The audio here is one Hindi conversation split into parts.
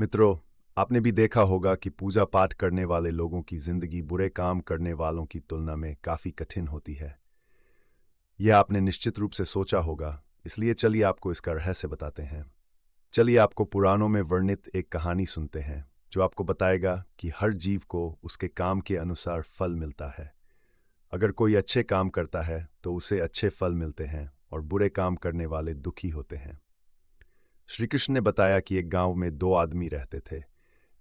मित्रों, आपने भी देखा होगा कि पूजा पाठ करने वाले लोगों की जिंदगी बुरे काम करने वालों की तुलना में काफी कठिन होती है। यह आपने निश्चित रूप से सोचा होगा, इसलिए चलिए आपको इसका रहस्य बताते हैं। चलिए आपको पुराणों में वर्णित एक कहानी सुनते हैं, जो आपको बताएगा कि हर जीव को उसके काम के अनुसार फल मिलता है। अगर कोई अच्छे काम करता है तो उसे अच्छे फल मिलते हैं और बुरे काम करने वाले दुखी होते हैं। श्री कृष्ण ने बताया कि एक गांव में दो आदमी रहते थे।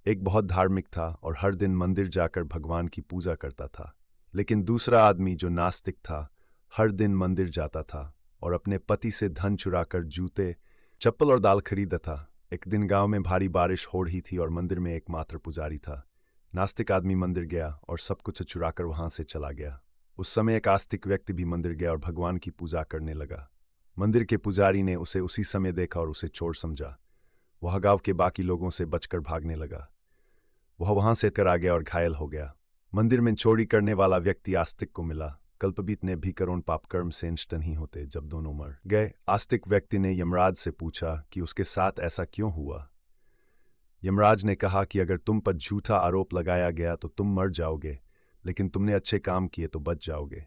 एक बहुत धार्मिक था और हर दिन मंदिर जाकर भगवान की पूजा करता था। लेकिन दूसरा आदमी जो नास्तिक था, हर दिन मंदिर जाता था और अपने पति से धन चुराकर जूते, चप्पल और दाल खरीदा था। एक दिन गांव में भारी बारिश हो रही थी और मंदिर में एकमात्र पुजारी था। नास्तिक आदमी मंदिर गया और सब कुछ चुराकर वहां से चला गया। उस समय एक आस्तिक व्यक्ति भी मंदिर गया और भगवान की पूजा करने लगा। मंदिर के पुजारी ने उसे उसी समय देखा और उसे चोर समझा। वह गांव के बाकी लोगों से बचकर भागने लगा। वह वहां से कर आ गया और घायल हो गया। मंदिर में चोरी करने वाला व्यक्ति आस्तिक को मिला। कल्पबीत ने भी करोड़ पाप कर्म से नष्ट नहीं होते। जब दोनों मर गए, आस्तिक व्यक्ति ने यमराज से पूछा कि उसके साथ ऐसा क्यों हुआ। यमराज ने कहा कि अगर तुम पर झूठा आरोप लगाया गया तो तुम मर जाओगे, लेकिन तुमने अच्छे काम किए तो बच जाओगे।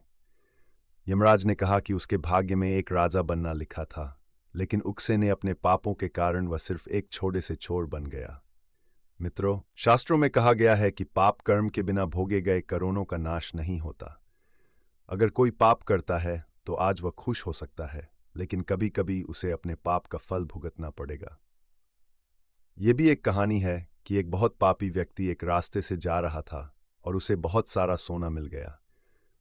यमराज ने कहा कि उसके भाग्य में एक राजा बनना लिखा था, लेकिन उकसे ने अपने पापों के कारण वह सिर्फ एक छोटे से चोर बन गया। मित्रों, शास्त्रों में कहा गया है कि पाप कर्म के बिना भोगे गए करोड़ों का नाश नहीं होता। अगर कोई पाप करता है तो आज वह खुश हो सकता है, लेकिन कभी कभी उसे अपने पाप का फल भुगतना पड़ेगा। यह भी एक कहानी है कि एक बहुत पापी व्यक्ति एक रास्ते से जा रहा था और उसे बहुत सारा सोना मिल गया।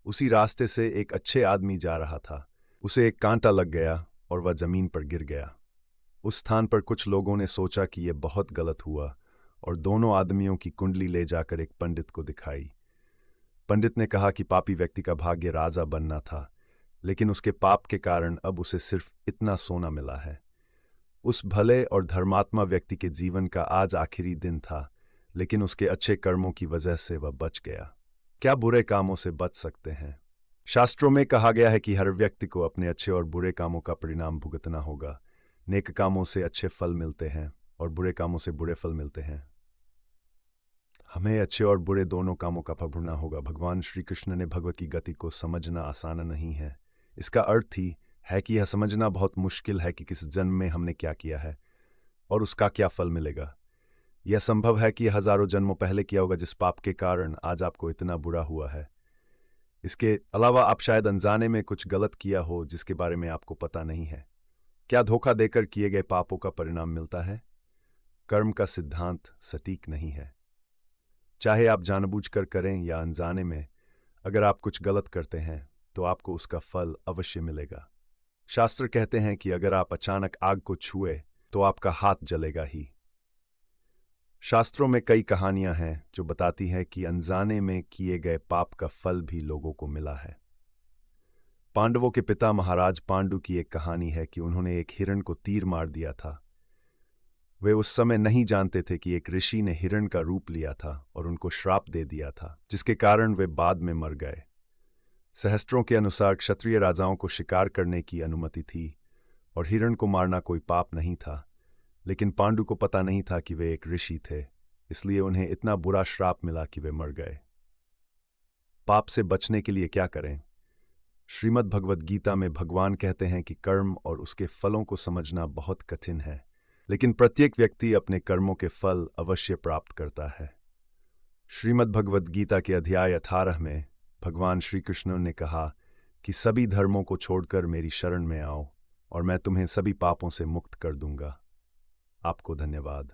उसी रास्ते से एक अच्छे आदमी जा रहा था। उसे एक कांटा लग गया और वह जमीन पर गिर गया। उस स्थान पर कुछ लोगों ने सोचा कि यह बहुत गलत हुआ और दोनों आदमियों की कुंडली ले जाकर एक पंडित को दिखाई। पंडित ने कहा कि पापी व्यक्ति का भाग्य राजा बनना था, लेकिन उसके पाप के कारण अब उसे सिर्फ इतना सोना मिला है। उस भले और धर्मात्मा व्यक्ति के जीवन का आज आखिरी दिन था, लेकिन उसके अच्छे कर्मों की वजह से वह बच गया। क्या बुरे कामों से बच सकते हैं? शास्त्रों में कहा गया है कि हर व्यक्ति को अपने अच्छे और बुरे कामों का परिणाम भुगतना होगा। नेक कामों से अच्छे फल मिलते हैं और बुरे कामों से बुरे फल मिलते हैं। हमें अच्छे और बुरे दोनों कामों का फल भुगतना होगा। भगवान श्री कृष्ण ने भगवत की गति को समझना आसान नहीं है। इसका अर्थ ही है कि यह समझना बहुत मुश्किल है कि किस जन्म में हमने क्या किया है और उसका क्या फल मिलेगा। यह संभव है कि हजारों जन्मों पहले किया होगा जिस पाप के कारण आज आपको इतना बुरा हुआ है। इसके अलावा आप शायद अनजाने में कुछ गलत किया हो जिसके बारे में आपको पता नहीं है। क्या धोखा देकर किए गए पापों का परिणाम मिलता है? कर्म का सिद्धांत सटीक नहीं है। चाहे आप जानबूझकर करें या अनजाने में, अगर आप कुछ गलत करते हैं तो आपको उसका फल अवश्य मिलेगा। शास्त्र कहते हैं कि अगर आप अचानक आग को छुए तो आपका हाथ जलेगा ही। शास्त्रों में कई कहानियां हैं जो बताती हैं कि अनजाने में किए गए पाप का फल भी लोगों को मिला है। पांडवों के पिता महाराज पांडु की एक कहानी है कि उन्होंने एक हिरण को तीर मार दिया था। वे उस समय नहीं जानते थे कि एक ऋषि ने हिरण का रूप लिया था और उनको श्राप दे दिया था, जिसके कारण वे बाद में मर गए। सहस्त्रों के अनुसार क्षत्रिय राजाओं को शिकार करने की अनुमति थी और हिरण को मारना कोई पाप नहीं था, लेकिन पांडु को पता नहीं था कि वे एक ऋषि थे, इसलिए उन्हें इतना बुरा श्राप मिला कि वे मर गए। पाप से बचने के लिए क्या करें? श्रीमद् भगवद गीता में भगवान कहते हैं कि कर्म और उसके फलों को समझना बहुत कठिन है, लेकिन प्रत्येक व्यक्ति अपने कर्मों के फल अवश्य प्राप्त करता है। श्रीमद् भगवद गीता के अध्याय 18 में भगवान श्री कृष्ण ने कहा कि सभी धर्मों को छोड़कर मेरी शरण में आओ और मैं तुम्हें सभी पापों से मुक्त कर दूंगा। आपको धन्यवाद।